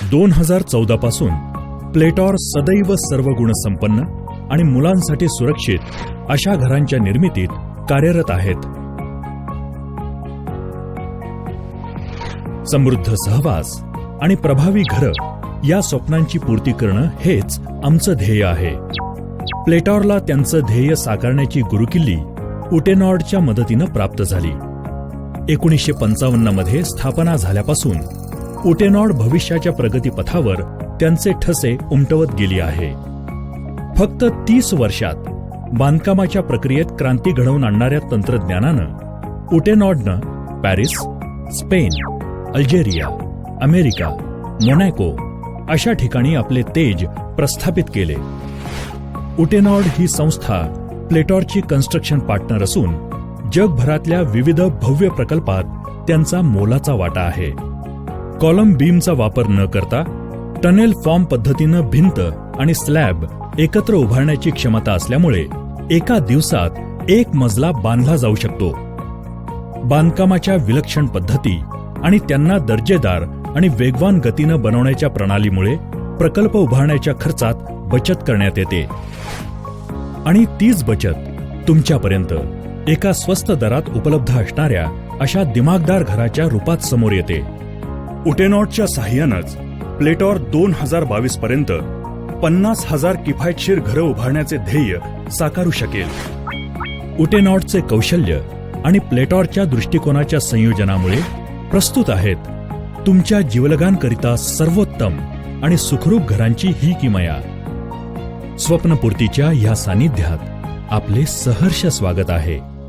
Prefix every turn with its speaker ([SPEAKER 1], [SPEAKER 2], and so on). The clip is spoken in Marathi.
[SPEAKER 1] 2014 पासून प्लेटॉर सदैव सर्व गुणसंपन्न आणि मुलांसाठी सुरक्षित अशा घरांच्या निर्मितीत कार्यरत आहेत. समृद्ध सहवास आणि प्रभावी घरं या स्वप्नांची पूर्ती करणं हेच आमचं ध्येय आहे. प्लेटॉरला त्यांचं ध्येय साकारण्याची गुरुकिल्ली उटेनॉर्डच्या मदतीनं प्राप्त झाली. 1955 मध्ये स्थापना झाल्यापासून उटेनॉर्ड भविष्याच्या प्रगतीपथावर त्यांचे ठसे उमटवत गेली आहे. फक्त 30 वर्षात बांधकामाच्या प्रक्रियेत क्रांती घडवून आणणाऱ्या तंत्रज्ञानानं उटेनॉर्डनं Paris, Spain, Algeria, America, Monaco अशा ठिकाणी आपले तेज प्रस्थापित केले. उटेनॉर्ड ही संस्था प्लेटॉरची कन्स्ट्रक्शन पार्टनर असून जगभरातल्या विविध भव्य प्रकल्पात त्यांचा मोलाचा वाटा आहे. कॉलम बीमचा वापर न करता टनेल फॉर्म पद्धतीनं भिंत आणि स्लॅब एकत्र उभारण्याची क्षमता असल्यामुळे एका दिवसात एक मजला बांधला जाऊ शकतो. बांधकामाच्या विलक्षण पद्धती आणि त्यांना दर्जेदार आणि वेगवान गतीनं बनवण्याच्या प्रणालीमुळे प्रकल्प उभारण्याच्या खर्चात बचत करण्यात येते. आणि तीच बचत तुमच्यापर्यंत एका स्वस्त दरात उपलब्ध असणाऱ्या अशा दिमागदार घराच्या रूपात समोर येते. उटेनॉर्डच्या साहाय्यानंच प्लेटॉर 2022 पर्यंत 50,000 किफायतशीर घरं उभारण्याचे ध्येय साकारू शकेल. उटेनॉर्डचे कौशल्य आणि प्लेटॉरच्या दृष्टिकोनाच्या संयोजनामुळे प्रस्तुत आहेत तुमच्या जीवलगांकरिता सर्वोत्तम आणि सुखरूप घरांची ही किमया. स्वप्नपूर्तीच्या या सानिध्यात आपले सहर्ष स्वागत आहे.